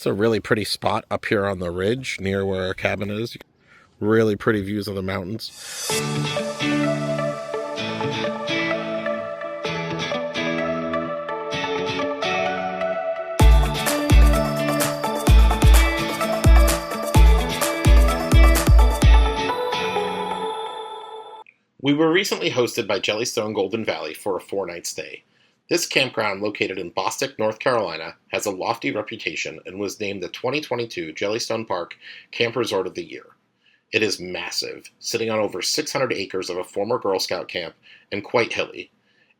It's a really pretty spot up here on the ridge near where our cabin is. Really pretty views of the mountains. We were recently hosted by Jellystone Golden Valley for a 4-night stay. This campground, located in Bostic, North Carolina, has a lofty reputation and was named the 2022 Jellystone Park Camp Resort of the Year. It is massive, sitting on over 600 acres of a former Girl Scout camp and quite hilly.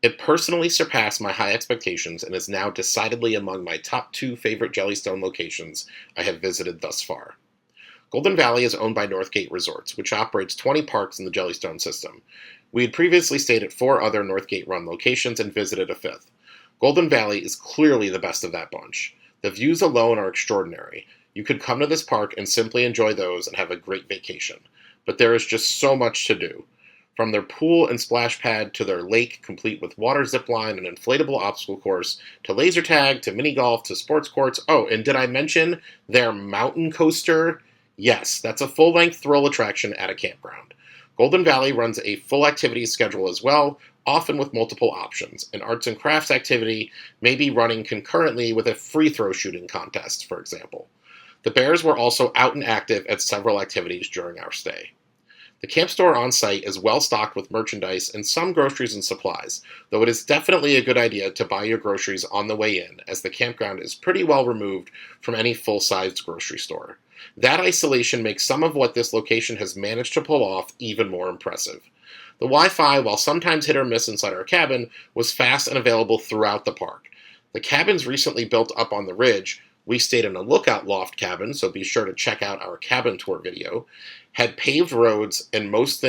It personally surpassed my high expectations and is now decidedly among my top 2 favorite Jellystone locations I have visited thus far. Golden Valley is owned by Northgate Resorts, which operates 20 parks in the Jellystone system. We had previously stayed at 4 other Northgate-run locations and visited a 5th. Golden Valley is clearly the best of that bunch. The views alone are extraordinary. You could come to this park and simply enjoy those and have a great vacation. But there is just so much to do. From their pool and splash pad to their lake, complete with water zipline and inflatable obstacle course, to laser tag, to mini golf, to sports courts. Oh, and did I mention their mountain coaster? Yes, that's a full-length thrill attraction at a campground. Golden Valley runs a full activities schedule as well, often with multiple options. An arts and crafts activity may be running concurrently with a free throw shooting contest, for example. The Bears were also out and active at several activities during our stay. The camp store on site is well stocked with merchandise and some groceries and supplies, though it is definitely a good idea to buy your groceries on the way in, as the campground is pretty well removed from any full-sized grocery store. That isolation makes some of what this location has managed to pull off even more impressive. The Wi-Fi, while sometimes hit or miss inside our cabin, was fast and available throughout the park. The cabins recently built up on the ridge, we stayed in a lookout loft cabin, so be sure to check out our cabin tour video, had paved roads and most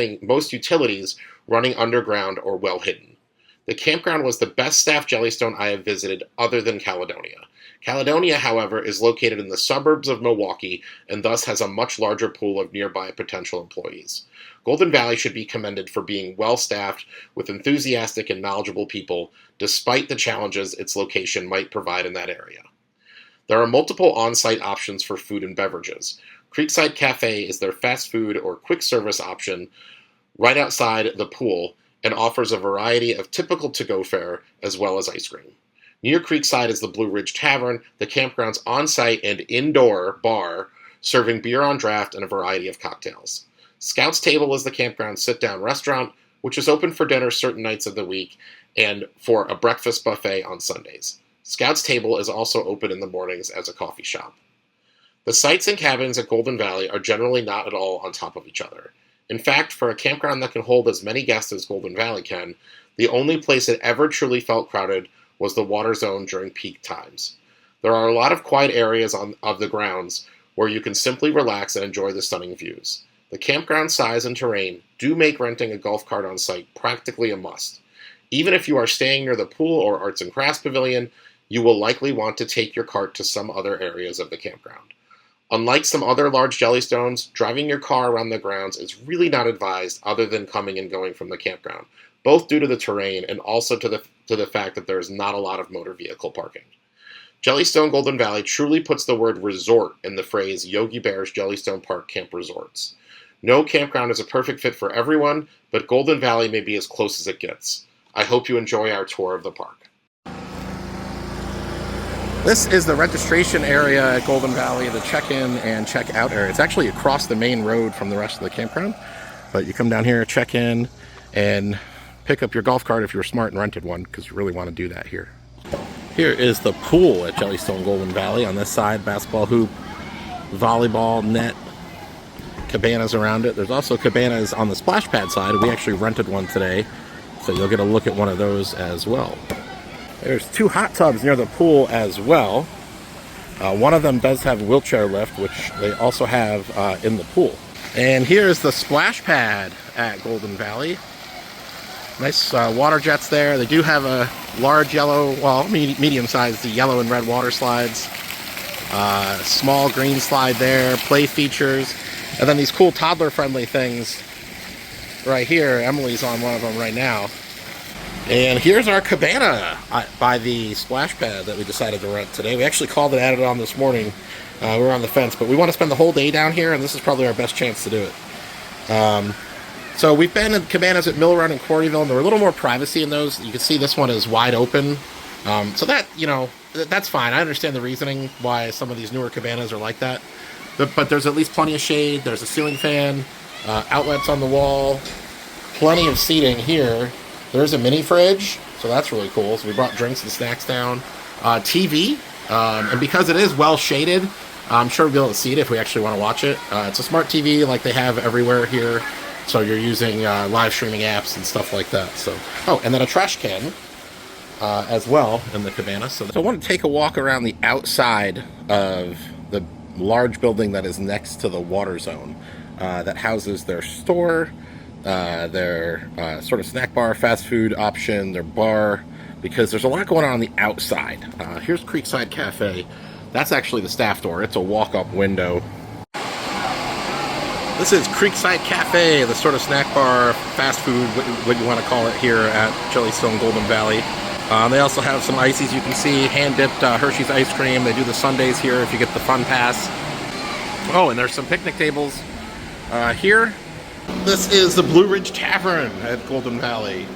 utilities running underground or well hidden. The campground was the best staffed Jellystone I have visited other than Caledonia. Caledonia, however, is located in the suburbs of Milwaukee and thus has a much larger pool of nearby potential employees. Golden Valley should be commended for being well-staffed with enthusiastic and knowledgeable people, despite the challenges its location might provide in that area. There are multiple on-site options for food and beverages. Creekside Cafe is their fast food or quick service option right outside the pool and offers a variety of typical to-go fare as well as ice cream. Near Creekside is the Blue Ridge Tavern, the campground's on-site and indoor bar, serving beer on draft and a variety of cocktails. Scout's Table is the campground's sit-down restaurant, which is open for dinner certain nights of the week and for a breakfast buffet on Sundays. Scout's Table is also open in the mornings as a coffee shop. The sites and cabins at Golden Valley are generally not at all on top of each other. In fact, for a campground that can hold as many guests as Golden Valley can, the only place it ever truly felt crowded was the water zone during peak times. There are a lot of quiet areas of the grounds where you can simply relax and enjoy the stunning views. The campground size and terrain do make renting a golf cart on site practically a must. Even if you are staying near the pool or arts and crafts pavilion, you will likely want to take your cart to some other areas of the campground. Unlike some other large Jellystones, driving your car around the grounds is really not advised other than coming and going from the campground, both due to the terrain and also to the fact that there is not a lot of motor vehicle parking. Jellystone Golden Valley truly puts the word resort in the phrase Yogi Bear's Jellystone Park Camp Resorts. No campground is a perfect fit for everyone, but Golden Valley may be as close as it gets. I hope you enjoy our tour of the park. This is the registration area at Golden Valley, the check-in and check-out area. It's actually across the main road from the rest of the campground, but you come down here, check in, and pick up your golf cart if you're smart and rented one, because you really want to do that here. Here is the pool at Jellystone Golden Valley. On this side, basketball hoop, volleyball net, cabanas around it. There's also cabanas on the splash pad side. We actually rented one today, so you'll get a look at one of those as well. There's 2 hot tubs near the pool as well. One of them does have wheelchair lift, which they also have in the pool. And here's the splash pad at Golden Valley. Nice water jets there. They do have a large yellow, well, medium-sized yellow and red water slides. Small green slide there, play features. And then these cool toddler-friendly things right here. Emily's on one of them right now. And here's our cabana by the splash pad that we decided to rent today. We actually called it, added on this morning. We were on the fence, but we want to spend the whole day down here, and this is probably our best chance to do it. So we've been in cabanas at Mill Run and Quarryville, and there were a little more privacy in those. You can see this one is wide open. So that, that's fine. I understand the reasoning why some of these newer cabanas are like that. But there's at least plenty of shade. There's a ceiling fan, outlets on the wall, plenty of seating here. There's a mini fridge, so that's really cool. So we brought drinks and snacks down. TV, and because it is well shaded, I'm sure we'll be able to see it if we actually want to watch it. It's a smart TV like they have everywhere here, so you're using live streaming apps and stuff like that. So, and then a trash can as well in the cabana. So I want to take a walk around the outside of the large building that is next to the water zone that houses their store, their sort of snack bar, fast food option, their bar, because there's a lot going on the outside. Here's Creekside Cafe. That's actually the staff door. It's a walk-up window. This is Creekside Cafe, the sort of snack bar, fast food, what you want to call it here at Jellystone Golden Valley. They also have some ices you can see, hand-dipped Hershey's ice cream. They do the sundaes here if you get the fun pass. Oh, and there's some picnic tables here. This is the Blue Ridge Tavern at Golden Valley.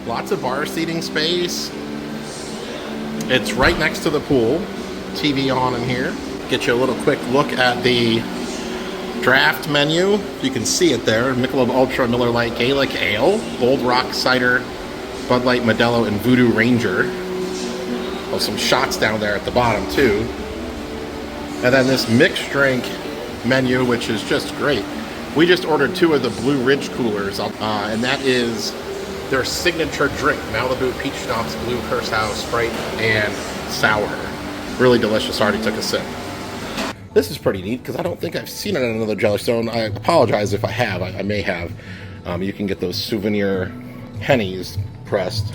Lots of bar seating space. It's right next to the pool. TV on in here. Get you a little quick look at the draft menu. You can see it there. Michelob Ultra, Miller Lite, Gaelic Ale, Old Rock Cider, Bud Light, Modelo, and Voodoo Ranger. Oh, some shots down there at the bottom too. And then this mixed drink menu, which is just great. We just ordered 2 of the Blue Ridge coolers, and that is their signature drink: Malibu Peach Schnapps, Blue Curacao, Sprite, and Sour. Really delicious. Already took a sip. This is pretty neat because I don't think I've seen it at another Jellystone. I apologize if I have. I may have. You can get those souvenir pennies pressed,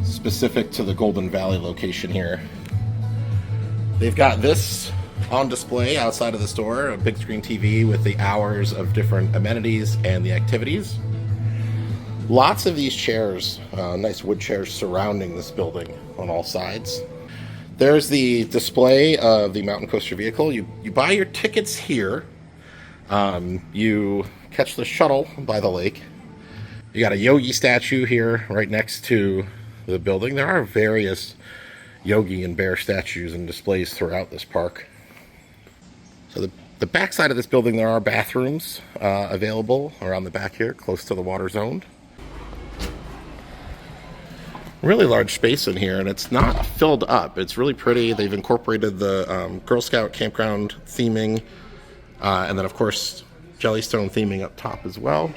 specific to the Golden Valley location here. They've got this on display outside of the store, a big screen TV with the hours of different amenities and the activities. Lots of these chairs, nice wood chairs surrounding this building on all sides. There's the display of the Mountain Coaster vehicle. You buy your tickets here. You catch the shuttle by the lake. You got a yogi statue here right next to the building. There are various yogi and bear statues and displays throughout this park. So the back side of this building, there are bathrooms available around the back here, close to the water zone. Really large space in here, and it's not filled up. It's really pretty. They've incorporated the Girl Scout campground theming, and then of course Jellystone theming up top as well.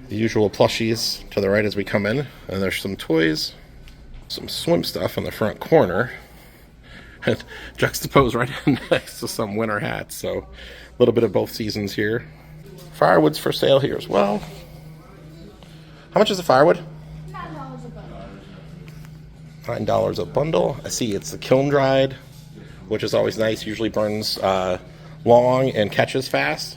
The usual plushies to the right as we come in, and there's some toys, some swim stuff in the front corner. And juxtaposed right next to some winter hats, so a little bit of both seasons here. Firewood's for sale here as well. How much is the firewood? $9 a bundle. $9 a bundle. I see it's the kiln dried, which is always nice. Usually burns long and catches fast.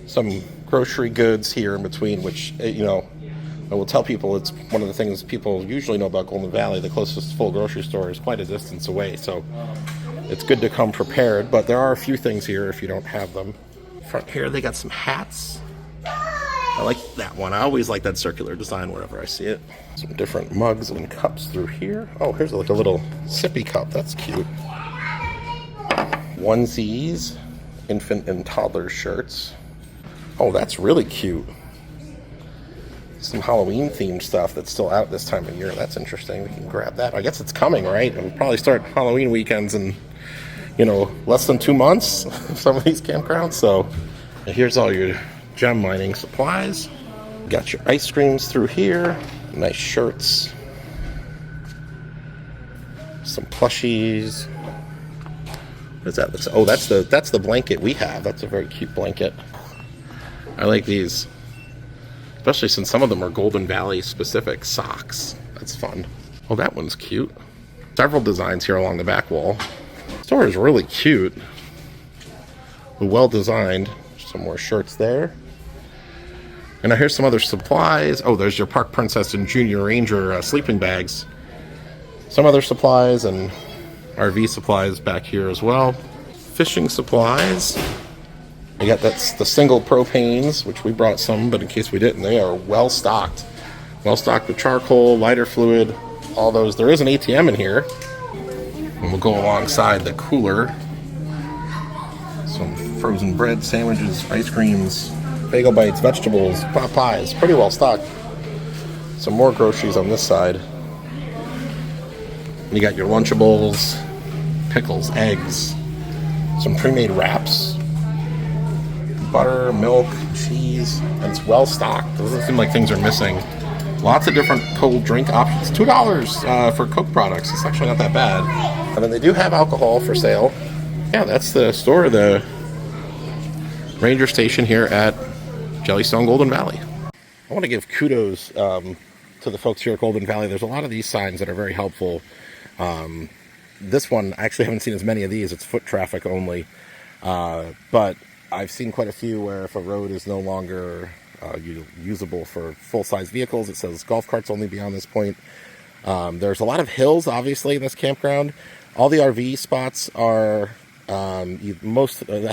Some grocery goods here in between, which I will tell people it's one of the things people usually know about Golden Valley. The closest full grocery store is quite a distance away, so it's good to come prepared. But there are a few things here if you don't have them. Front here, they got some hats. I like that one. I always like that circular design wherever I see it. Some different mugs and cups through here. Oh, here's like a little sippy cup. That's cute. Onesies, infant and toddler shirts. Oh, that's really cute. Some Halloween themed stuff that's still out this time of year. That's interesting. We can grab that. I guess it's coming, right? And we'll probably start Halloween weekends in, less than 2 months. Some of these campgrounds. So here's all your gem mining supplies. Got your ice creams through here. Nice shirts. Some plushies. What is that? Oh, that's the blanket we have. That's a very cute blanket. I like these. Especially since some of them are Golden Valley specific socks. That's fun. Oh, that one's cute. Several designs here along the back wall. The store is really cute. Well designed. Some more shirts there. And now here's some other supplies. Oh, there's your Park Princess and Junior Ranger sleeping bags. Some other supplies and RV supplies back here as well. Fishing supplies. We got that's the single propanes, which we brought some, but in case we didn't, they are well stocked. Well stocked with charcoal, lighter fluid, all those. There is an ATM in here. And we'll go alongside the cooler. Some frozen bread, sandwiches, ice creams, bagel bites, vegetables, pot pies. Pretty well stocked. Some more groceries on this side. And you got your Lunchables, pickles, eggs, some pre-made wraps, butter, milk, cheese, and it's well stocked. Doesn't seem like things are missing. Lots of different cold drink options. $2 for Coke products. It's actually not that bad. And then they do have alcohol for sale. Yeah, that's the store, the ranger station here at Jellystone Golden Valley. I want to give kudos to the folks here at Golden Valley. There's a lot of these signs that are very helpful. This one, I actually haven't seen as many of these. It's foot traffic only. But I've seen quite a few where if a road is no longer usable for full-size vehicles, it says golf carts only beyond this point. There's a lot of hills, obviously, in this campground. All the RV spots are, I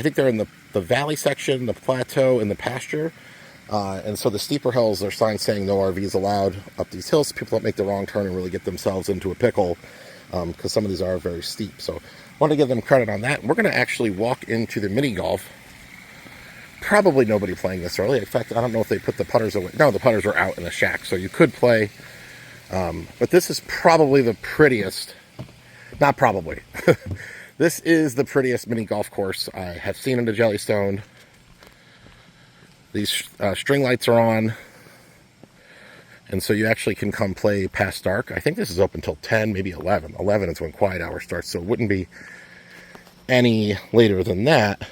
think they're in the valley section, the plateau, and the pasture. And so the steeper hills, there's signs saying no RVs allowed up these hills. People don't make the wrong turn and really get themselves into a pickle, because some of these are very steep. So I want to give them credit on that. We're going to actually walk into the mini golf. Probably nobody playing this early. In fact, I don't know if they put the putters away. No, the putters are out in the shack, so you could play. But this is probably the prettiest. Not probably. This is the prettiest mini golf course I have seen in the Jellystone. These string lights are on. And so you actually can come play past dark. I think this is open till 10, maybe 11. 11 is when quiet hour starts, so it wouldn't be any later than that.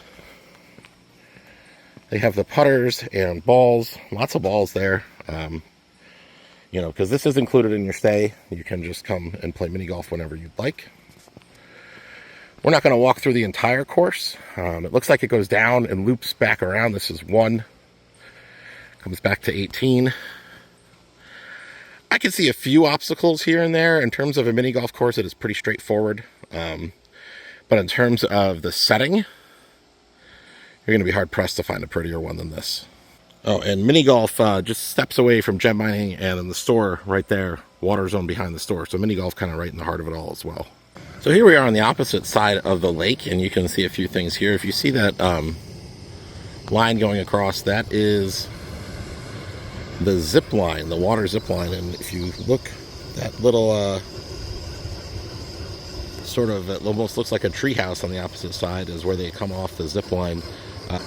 They have the putters and balls, lots of balls there. Because this is included in your stay. You can just come and play mini golf whenever you'd like. We're not going to walk through the entire course. It looks like it goes down and loops back around. This is 1. Comes back to 18. I can see a few obstacles here and there. In terms of a mini golf course, it is pretty straightforward. But in terms of the setting, you're going to be hard-pressed to find a prettier one than this. Oh, and mini golf just steps away from gem mining, and in the store right there, water zone behind the store. So mini golf kind of right in the heart of it all as well. So here we are on the opposite side of the lake, and you can see a few things here. If you see that line going across, that is the zip line, the water zip line. And if you look, that little it almost looks like a treehouse on the opposite side is where they come off the zip line.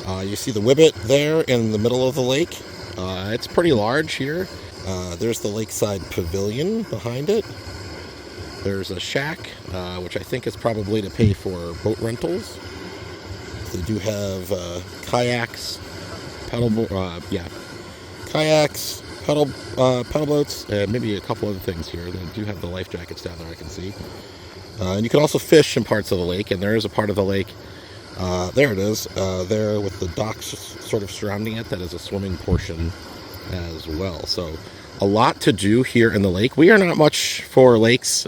You see the Wibbit there in the middle of the lake. It's pretty large here. There's the lakeside pavilion behind it. There's a shack, which I think is probably to pay for boat rentals. They do have kayaks, pedal boats, and maybe a couple other things here. They do have the life jackets down there, I can see. And you can also fish in parts of the lake, and there is a part of the lake. There it is, there with the docks sort of surrounding it. That is a swimming portion as well. So a lot to do here in the lake. We are not much for lakes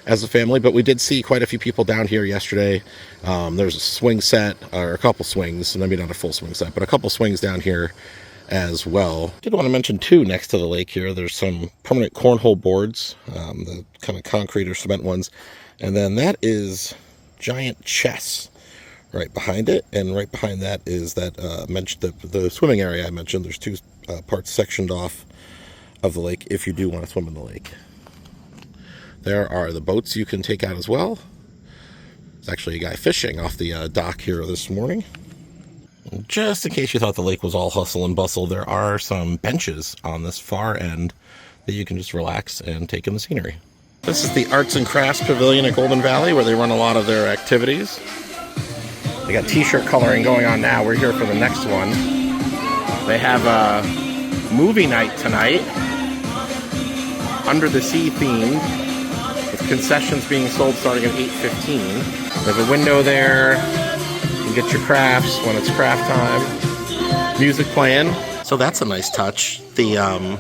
as a family, but we did see quite a few people down here yesterday. There's a swing set, or a couple swings, maybe not a full swing set, but a couple swings down here as well. I did want to mention too, next to the lake here, there's some permanent cornhole boards, the kind of concrete or cement ones, and then that is giant chess right behind it, and right behind that is that the swimming area I mentioned. There's 2 parts sectioned off of the lake if you do want to swim in the lake. There are the boats you can take out as well. There's actually a guy fishing off the dock here this morning. Just in case you thought the lake was all hustle and bustle, there are some benches on this far end that you can just relax and take in the scenery. This is the Arts and Crafts Pavilion at Golden Valley, where they run a lot of their activities. They got t-shirt coloring going on now. We're here for the next one. They have a movie night tonight, under the sea themed, with concessions being sold starting at 8:15. There's a window there. You can get your crafts when it's craft time. Music playing. So that's a nice touch. The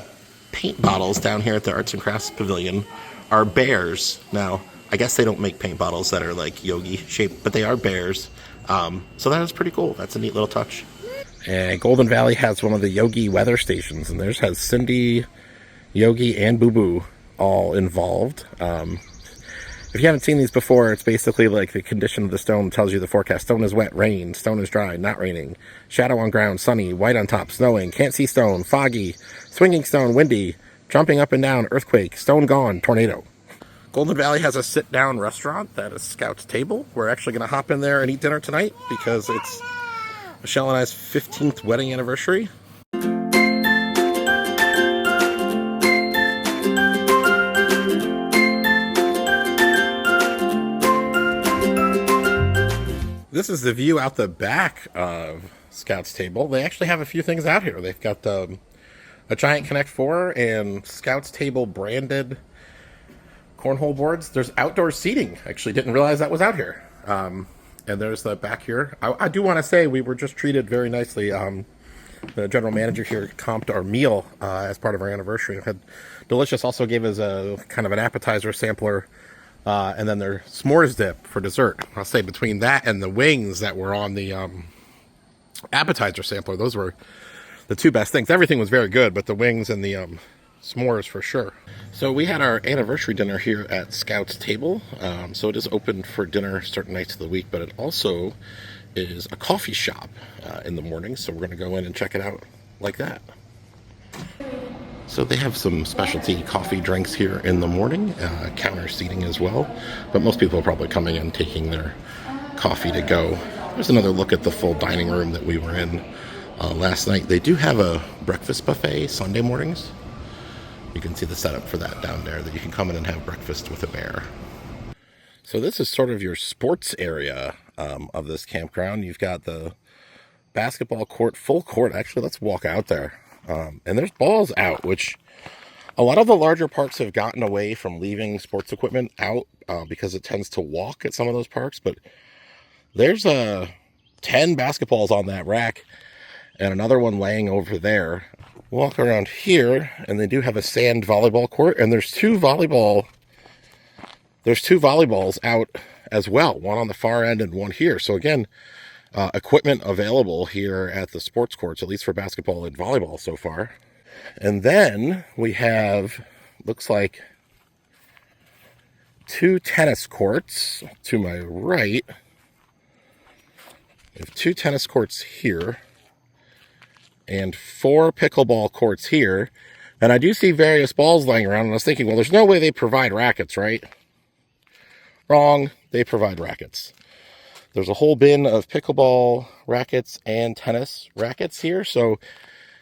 paint bottles down here at the Arts and Crafts Pavilion are bears. Now, I guess they don't make paint bottles that are like yogi shaped, but they are bears. So that is pretty cool. That's a neat little touch. And Golden Valley has one of the Yogi weather stations, and theirs has Cindy, Yogi, and Boo Boo all involved. If you haven't seen these before, it's basically like the condition of the stone tells you the forecast. Stone is wet, rain. Stone is dry, not raining. Shadow on ground, sunny. White on top, snowing. Can't see stone, foggy. Swinging stone, windy. Jumping up and down, earthquake. Stone gone, tornado. Golden Valley has a sit-down restaurant that is Scout's Table. We're actually going to hop in there and eat dinner tonight because it's Michelle and I's 15th wedding anniversary. This is the view out the back of Scout's Table. They actually have a few things out here. They've got a giant Connect 4 and Scout's Table branded cornhole boards. There's outdoor seating. Actually didn't realize that was out here. And there's the back here. I do want to say we were just treated very nicely. The general manager here comped our meal as part of our anniversary. It had delicious. Also gave us a kind of an appetizer sampler. And then their s'mores dip for dessert. I'll say between that and the wings that were on the appetizer sampler, those were the two best things. Everything was very good, but the wings and the s'mores for sure. So we had our anniversary dinner here at Scout's Table. So it is open for dinner certain nights of the week, but it also is a coffee shop in the morning. So we're going to go in and check it out like that. So they have some specialty coffee drinks here in the morning, counter seating as well. But most people are probably coming in taking their coffee to go. There's another look at the full dining room that we were in last night. They do have a breakfast buffet Sunday mornings. You can see the setup for that down there, that you can come in and have breakfast with a bear. So this is sort of your sports area of this campground. You've got the basketball court, full court. Actually, let's walk out there. And there's balls out, which a lot of the larger parks have gotten away from leaving sports equipment out because it tends to walk at some of those parks. But there's 10 basketballs on that rack and another one laying over there. Walk around here, and they do have a sand volleyball court, and there's two volleyballs out as well, one on the far end and one here. So again, equipment available here at the sports courts, at least for basketball and volleyball so far. And then we have, looks like, 2 tennis courts to my right. We have 2 tennis courts here and 4 pickleball courts here. And I do see various balls laying around, and I was thinking, well, there's no way they provide rackets, right? Wrong, they provide rackets. There's a whole bin of pickleball rackets and tennis rackets here. So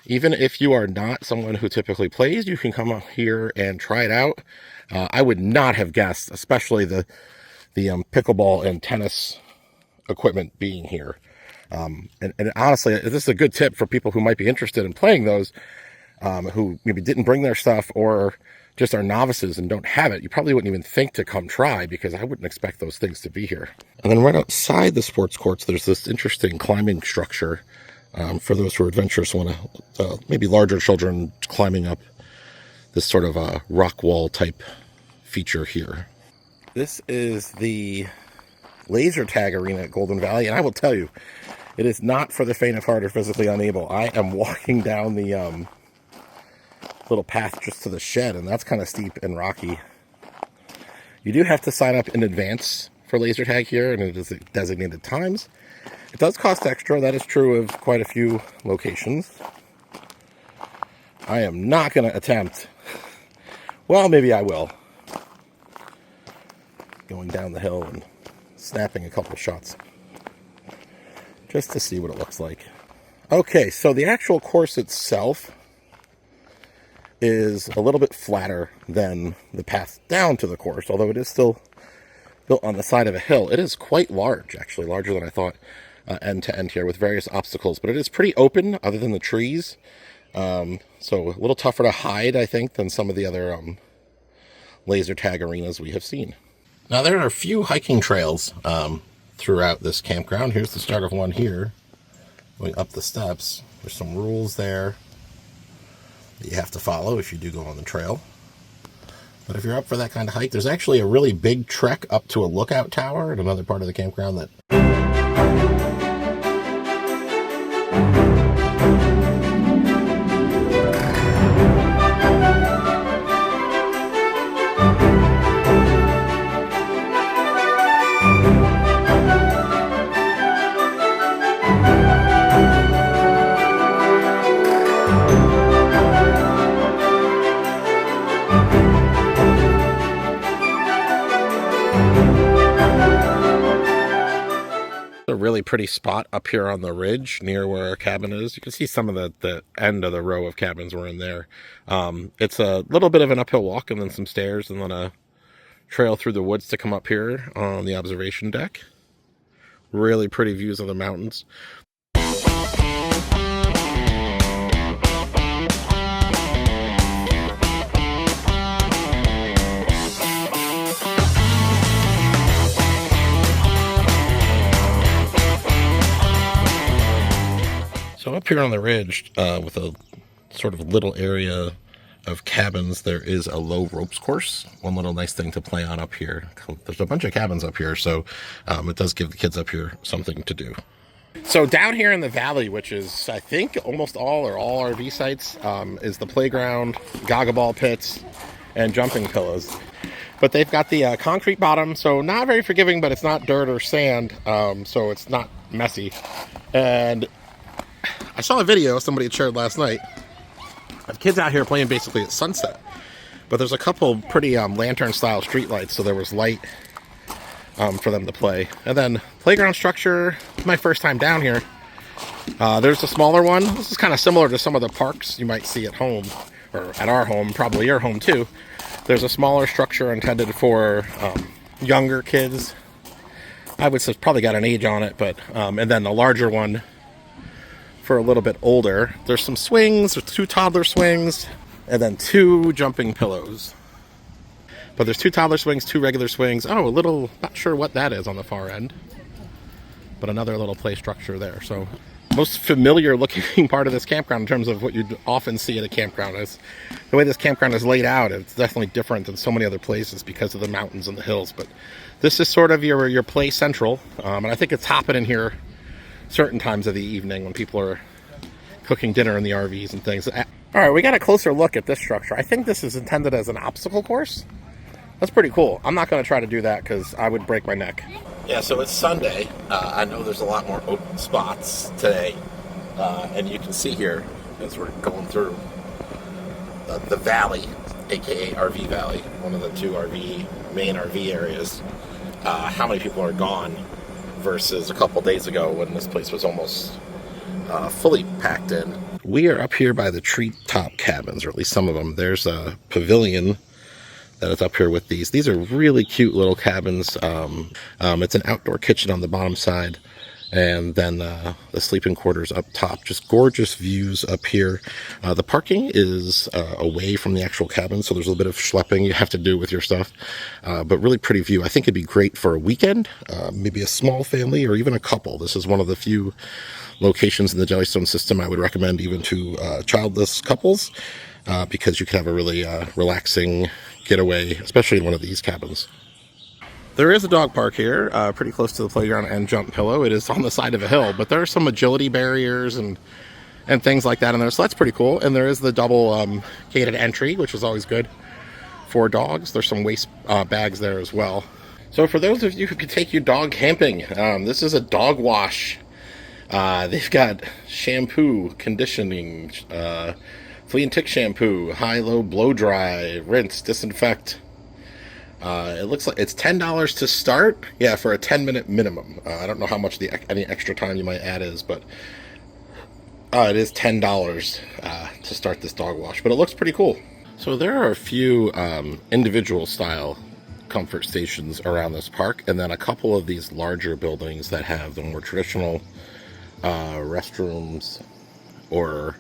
even if you are not someone who typically plays, you can come up here and try it out. I would not have guessed, especially the pickleball and tennis equipment being here. And honestly, this is a good tip for people who might be interested in playing those, who maybe didn't bring their stuff or just are novices and don't have it. You probably wouldn't even think to come try, because I wouldn't expect those things to be here. And then right outside the sports courts, there's this interesting climbing structure for those who are adventurous, want to maybe larger children climbing up this sort of a rock wall type feature here. This is the laser tag arena at Golden Valley, and I will tell you, it is not for the faint of heart or physically unable. I am walking down the little path just to the shed, and that's kind of steep and rocky. You do have to sign up in advance for laser tag here, and it is at designated times. It does cost extra. That is true of quite a few locations. I am not going to attempt, well, maybe I will, going down the hill and snapping a couple shots just to see what it looks like. Okay, so the actual course itself is a little bit flatter than the path down to the course, although it is still built on the side of a hill. It is quite large, actually, larger than I thought, end to end here, with various obstacles, but it is pretty open other than the trees. So a little tougher to hide, I think, than some of the other laser tag arenas we have seen. Now, there are a few hiking trails throughout this campground. Here's the start of one here, going up the steps. There's some rules there. that you have to follow if you do go on the trail. But if you're up for that kind of hike, there's actually a really big trek up to a lookout tower at another part of the campground that... A really pretty spot up here on the ridge near where our cabin is. You can see some of the end of the row of cabins were in there. It's a little bit of an uphill walk and then some stairs and then a trail through the woods to come up here on the observation deck. Really pretty views of the mountains. So up here on the ridge, with a sort of little area of cabins, there is a low ropes course. One little nice thing to play on up here. There's a bunch of cabins up here, so it does give the kids up here something to do. So down here in the valley, which is, I think, almost all RV sites, is the playground, gaga ball pits, and jumping pillows. But they've got the concrete bottom, so not very forgiving, but it's not dirt or sand, so it's not messy. And I saw a video somebody had shared last night of kids out here playing basically at sunset. But there's a couple pretty lantern-style street lights, so there was light for them to play. And then playground structure, my first time down here. There's a smaller one. This is kind of similar to some of the parks you might see at home, or at our home, probably your home too. There's a smaller structure intended for younger kids. I would say it's probably got an age on it, but and then the larger one for a little bit older. There's some swings, there's 2 toddler swings, and then 2 jumping pillows. But there's 2 toddler swings, 2 regular swings. Oh, a little, not sure what that is on the far end, but another little play structure there. So most familiar looking part of this campground in terms of what you'd often see at a campground is the way this campground is laid out. It's definitely different than so many other places because of the mountains and the hills, but this is sort of your play central, and I think it's happening here certain times of the evening when people are cooking dinner in the RVs and things. All right, we got a closer look at this structure. I think this is intended as an obstacle course. That's pretty cool. I'm not going to try to do that because I would break my neck. Yeah, so it's Sunday. I know there's a lot more open spots today. And you can see here, as we're going through the valley, aka RV Valley, one of the 2 main RV areas, how many people are gone versus a couple days ago when this place was almost fully packed in. We are up here by the treetop cabins, or at least some of them. There's a pavilion that is up here with these. These are really cute little cabins. It's an outdoor kitchen on the bottom side, and then the sleeping quarters up top. Just gorgeous views up here. The parking is away from the actual cabin, so there's a little bit of schlepping you have to do with your stuff, but really pretty view. I think it'd be great for a weekend, maybe a small family or even a couple. This is one of the few locations in the Jellystone system I would recommend even to childless couples, because you can have a really relaxing getaway, especially in one of these cabins. There is a dog park here, pretty close to the playground and jump pillow. It is on the side of a hill, but there are some agility barriers and things like that in there, so that's pretty cool. And there is the double gated entry, which is always good for dogs. There's some waste bags there as well. So for those of you who could take your dog camping, this is a dog wash. They've got shampoo, conditioning, flea and tick shampoo, high-low blow dry, rinse, disinfect. It looks like it's $10 to start. Yeah, for a 10-minute minimum. I don't know how much any extra time you might add is, but it is $10 to start this dog wash. But it looks pretty cool. So there are a few individual style comfort stations around this park, and then a couple of these larger buildings that have the more traditional restrooms or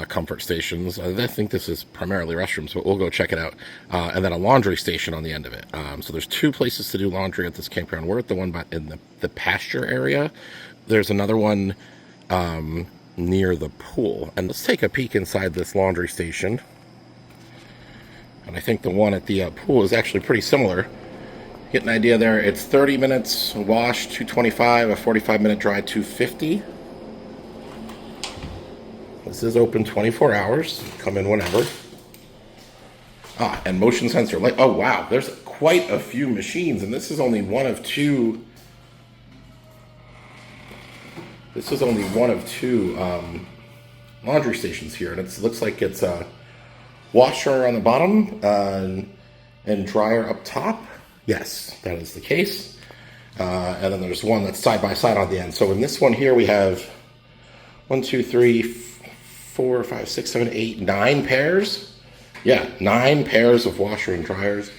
comfort stations. I think this is primarily restrooms, but we'll go check it out. And then a laundry station on the end of it. So there's 2 places to do laundry at this campground. We're at the one in the pasture area. There's another one near the pool. And let's take a peek inside this laundry station. And I think the one at the pool is actually pretty similar. Get an idea there. It's 30 minutes wash, $225, a 45-minute dry, $250. This is open 24 hours. Come in whenever. And motion sensor light. Oh, wow. There's quite a few machines, and this is only one of two. This is only one of two laundry stations here, and it looks like it's a washer on the bottom and dryer up top. Yes, that is the case. And then there's one that's side by side on the end. So in this one here, we have 1, 2, 3, 4, 5, 6, 7, 8, 9 pairs. Yeah, 9 pairs of washer and dryers.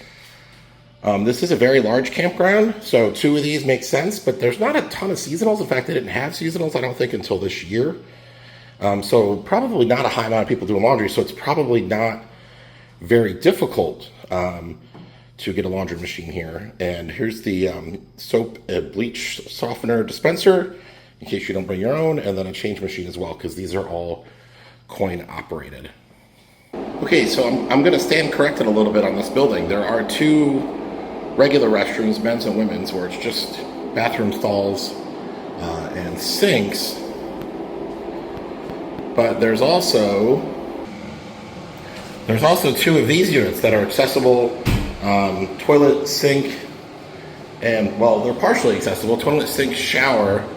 This is a very large campground, so 2 of these make sense, but there's not a ton of seasonals. In fact, they didn't have seasonals, I don't think, until this year. So probably not a high amount of people doing laundry, so it's probably not very difficult to get a laundry machine here. And here's the soap and bleach softener dispenser, in case you don't bring your own, and then a change machine as well, because these are all coin operated. Okay, so I'm going to stand corrected a little bit on this building. There are 2 regular restrooms, men's and women's, where it's just bathroom stalls and sinks. But there's also 2 of these units that are accessible. Toilet, sink, and, well, they're partially accessible. Toilet, sink, shower.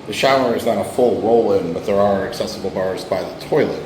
The shower is not a full roll-in, but there are accessible bars by the toilet.